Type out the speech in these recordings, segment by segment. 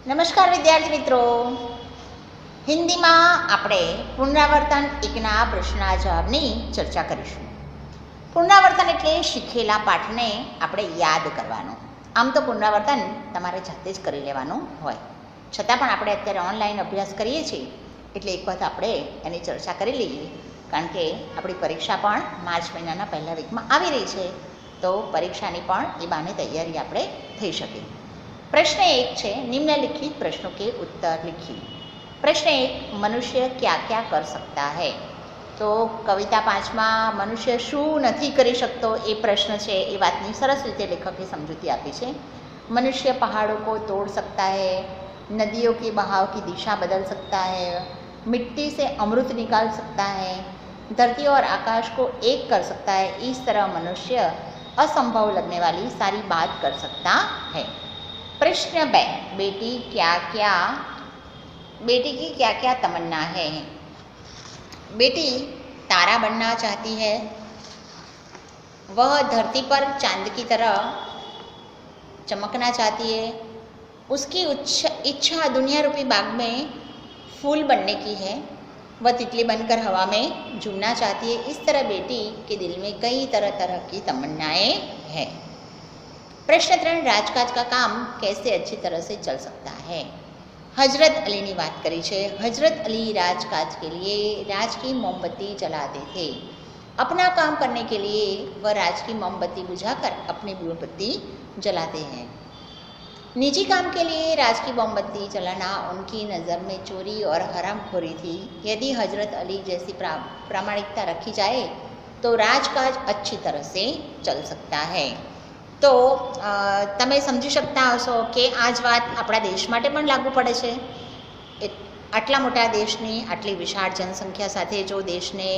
નમસ્કાર વિદ્યાર્થી મિત્રો, હિન્દીમાં આપણે પુનરાવર્તન એકના પ્રશ્નના જવાબની ચર્ચા કરીશું. પુનરાવર્તન એટલે શીખેલા પાઠને આપણે યાદ કરવાનું. આમ તો પુનરાવર્તન તમારે જાતે જ કરી લેવાનું હોય, છતાં પણ આપણે અત્યારે ઓનલાઈન અભ્યાસ કરીએ છીએ એટલે એક વખત આપણે એની ચર્ચા કરી લઈએ, કારણ કે આપણી પરીક્ષા પણ માર્ચ મહિનાના પહેલા વીકમાં આવી રહી છે, તો પરીક્ષાની પણ એ બહાને તૈયારી આપણે થઈ શકે. प्रश्न एक है, निम्नलिखित प्रश्नों के उत्तर लिखिए. प्रश्न एक, मनुष्य क्या क्या कर सकता है? तो कविता 5 में मनुष्य शू नहीं करी सकतो ये प्रश्न है, ये बातनी सरस रीते लेखके समझूती आपी है. मनुष्य पहाड़ों को तोड़ सकता है, नदियों के बहाव की दिशा बदल सकता है, मिट्टी से अमृत निकाल सकता है, धरती और आकाश को एक कर सकता है. इस तरह मनुष्य असंभव लगने वाली सारी बात कर सकता है. प्रश्न 2, बेटी की क्या क्या तमन्ना है? बेटी तारा बनना चाहती है, वह धरती पर चांद की तरह चमकना चाहती है, उसकी इच्छा दुनिया रूपी बाग में फूल बनने की है, वह तितली बनकर हवा में झूमना चाहती है. इस तरह बेटी के दिल में कई तरह तरह की तमन्नाएं हैं. प्रश्न 3, राजकाज का काम कैसे अच्छी तरह से चल सकता है? हजरत अली ने बात करी है. हजरत अली राजकाज के लिए राज की मोमबत्ती जलाते थे. अपना काम करने के लिए वह राज की मोमबत्ती बुझाकर अपनी मोमबत्ती जलाते हैं. निजी काम के लिए राज की मोमबत्ती जलाना उनकी नज़र में चोरी और हरामखोरी थी. यदि हजरत अली जैसी प्रामाणिकता रखी जाए तो राजकाज अच्छी तरह से चल सकता है. तो તમે સમજી શકતા હશો કે આ જ વાત આપણા દેશ માટે પણ લાગુ પડે છે. આટલા મોટા દેશની આટલી વિશાળ જનસંખ્યા સાથે જો દેશને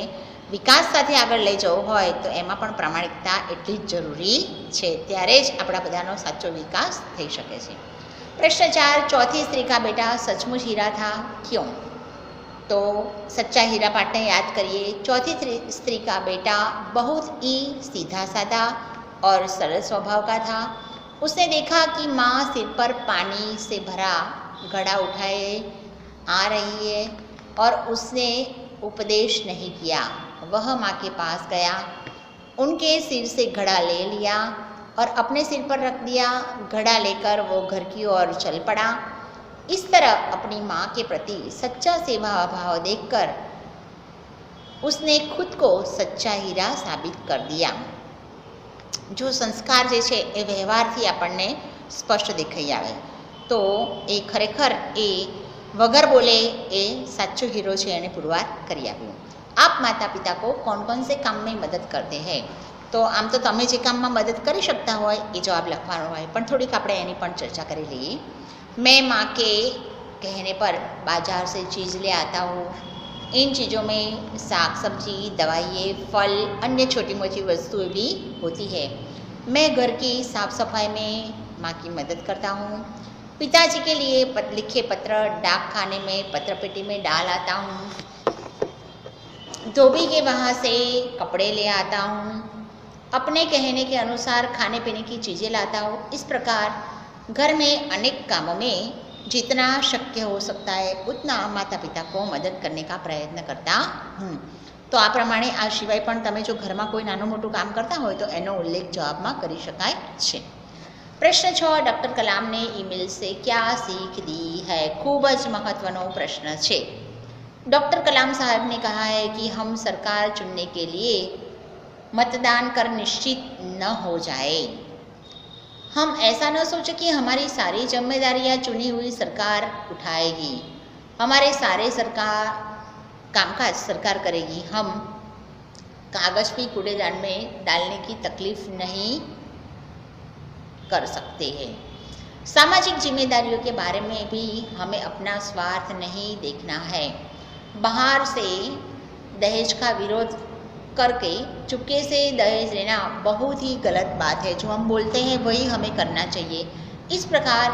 વિકાસ સાથે આગળ લઈ જવો હોય તો એમાં પણ પ્રામાણિકતા એટલી જ જરૂરી છે, ત્યારે જ આપણા બધાનો સાચો વિકાસ થઈ શકે છે. પ્રશ્ન 4, चौथी स्त्री का बेटा सचमुच हीरा था, क्यों? तो सच्चा हीरा पाठ ने याद करिए. चौथी स्त्री का बेटा बहुत ही सीधा साधा और सरल स्वभाव का था. उसने देखा कि माँ सिर पर पानी से भरा घड़ा उठाए आ रही है और उसने उपदेश नहीं किया. वह माँ के पास गया, उनके सिर से घड़ा ले लिया और अपने सिर पर रख दिया. घड़ा लेकर वो घर की ओर चल पड़ा. इस तरह अपनी माँ के प्रति सच्चा सेवा भाव देखकर उसने खुद को सच्चा हीरा साबित कर दिया. जो संस्कार जे छे ए व्यवहारथी आपणने स्पष्ट देखाई आवे तो ए खरेखर ए वगर बोले ए साचो हीरो छे एने पुरवार करी आव्यो. आप माता पिता को कौन कौन से काम में मदद करते हैं? तो आम तो तमे जे काम में मदद करी शकता होय ए जवाब लखवानो होय, पण थोड़ीक आपणे एनी पण चर्चा करी लईए. मैं माँ के कहने पर बाजार से चीज़ ले आता हूँ. इन चीज़ों में साग सब्जी, दवाइयाँ, फल, अन्य छोटी मोटी वस्तुएं भी होती है. मैं घर की साफ सफाई में माँ की मदद करता हूँ. पिताजी के लिए लिखे पत्र डाक खाने में पत्र पेटी में डाल आता हूँ. धोबी के वहाँ से कपड़े ले आता हूँ. अपने कहने के अनुसार खाने पीने की चीज़ें लाता हूँ. इस प्रकार घर में अनेक कामों में जितना शक्य हो सकता है उतना माता पिता को मदद करने का प्रयत्न करता हूँ. तो आ प्रमाणे आ सिवाय पण तमे जो घर में कोई नाનું મોટું काम करता हो तो एनो उल्लेख जवाब में करी शकाय छे. प्रश्न 6, डॉक्टर कलाम ने ईमेल से क्या सीख दी है? खूब ज महत्वनो प्रश्न है. डॉक्टर कलाम साहब ने कहा है कि हम सरकार चुनने के लिए मतदान कर निश्चित न हो जाए. हम ऐसा न सोचें कि हमारी सारी जिम्मेदारियां चुनी हुई सरकार उठाएगी, हमारे सारे कामकाज सरकार करेगी. हम कागज़ भी कूड़ेदान में डालने की तकलीफ नहीं कर सकते हैं. सामाजिक जिम्मेदारियों के बारे में भी हमें अपना स्वार्थ नहीं देखना है. बाहर से दहेज का विरोध करके चुपके से दहेज लेना बहुत ही गलत बात है. जो हम बोलते हैं वही हमें करना चाहिए. इस प्रकार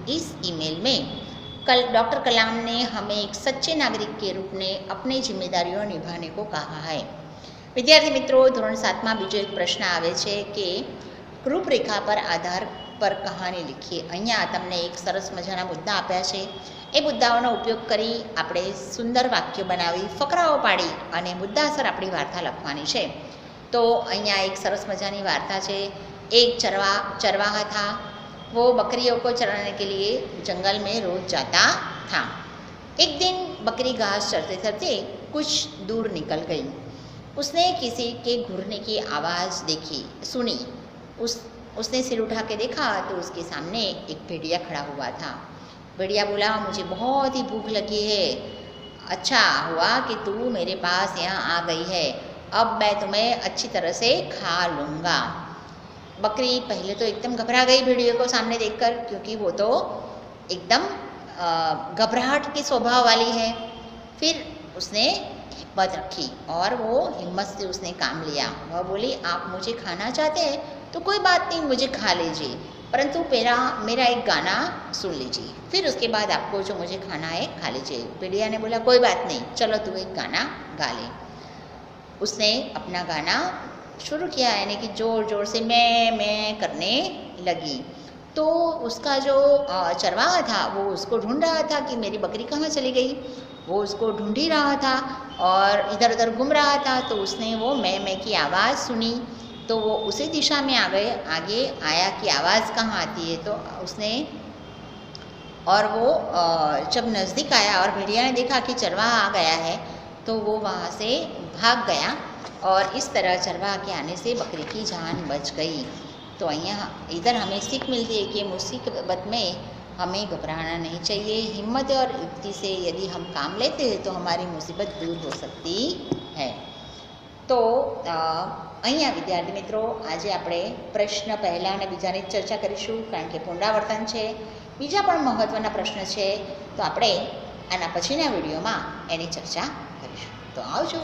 इस ईमेल में डॉक्टर कलाम ने हमें एक सच्चे नागरिक के रूप में अपनी जिम्मेदारियों निभाने को कहा है. विद्यार्थी मित्रों, धोरण 7 में बीजो एक प्रश्न आवे छे कि रूपरेखा पर आधार પર કહાની લખીએ। અહીંયા તમને એક સરસ મજાના મુદ્દા આપ્યા છે। એ મુદ્દાઓનો ઉપયોગ કરી આપણે સુંદર વાક્યો બનાવી ફકરાઓ પાડી અને મુદ્દાસર આપણી વાર્તા લખવાની છે। તો અહીંયા એક સરસ મજાની વાર્તા છે। એક चरवाहा था, वो बकरियों को चराने के लिए जंगल में रोज जाता था। एक दिन बकरी घास चरते चरते कुछ दूर निकल गई। उसने किसी के घूरने की आवाज़ सुनी। उसने सिर उठा के देखा तो उसके सामने एक भेड़िया खड़ा हुआ था। भेड़िया बोला, मुझे बहुत ही भूख लगी है। अच्छा हुआ कि तू मेरे पास यहाँ आ गई है, अब मैं तुम्हें अच्छी तरह से खा लूँगा। बकरी पहले तो एकदम घबरा गई भेड़िए को सामने देखकर, क्योंकि वो तो एकदम घबराहट के स्वभाव वाली है। फिर उसने हिम्मत रखी और वो हिम्मत से उसने काम लिया। वह बोली, आप मुझे खाना चाहते हैं तो कोई बात नहीं, मुझे खा लीजिए, परंतु मेरा एक गाना सुन लीजिए, फिर उसके बाद आपको जो मुझे खाना है खा लीजिए। भेड़िया ने बोला, कोई बात नहीं, चलो तू एक गाना गा ले। उसने अपना गाना शुरू किया, यानी कि ज़ोर ज़ोर से मैं करने लगी। तो उसका जो चरवाहा था वो उसको ढूंढ रहा था कि मेरी बकरी कहाँ चली गई। वो उसको ढूंढ ही रहा था और इधर उधर घूम रहा था। तो उसने वो मैं की आवाज़ सुनी, तो वो उसी दिशा में आगे आया कि आवाज़ कहाँ आती है। तो उसने और वो जब नज़दीक आया और भेड़िया ने देखा कि चरवाहा आ गया है, तो वो वहाँ से भाग गया और इस तरह चरवाहा के आने से बकरी की जान बच गई। तो અહીંયા इधर हमें सीख मिलती है कि मुसीबत में हमें घबराना नहीं चाहिए। हिम्मत और युक्ति से यदि हम काम लेते हैं तो हमारी मुसीबत दूर हो सकती है। तो અહીંયા વિદ્યાર્થી મિત્રો, આજે આપણે પ્રશ્ન પહેલા અને બીજાની ચર્ચા કરીશું, કારણ કે પુનરાવર્તન છે। બીજા પણ મહત્ત્વના પ્રશ્ન છે, તો આપણે આના પછીના વિડીયોમાં એની ચર્ચા કરીશું। તો આવજો।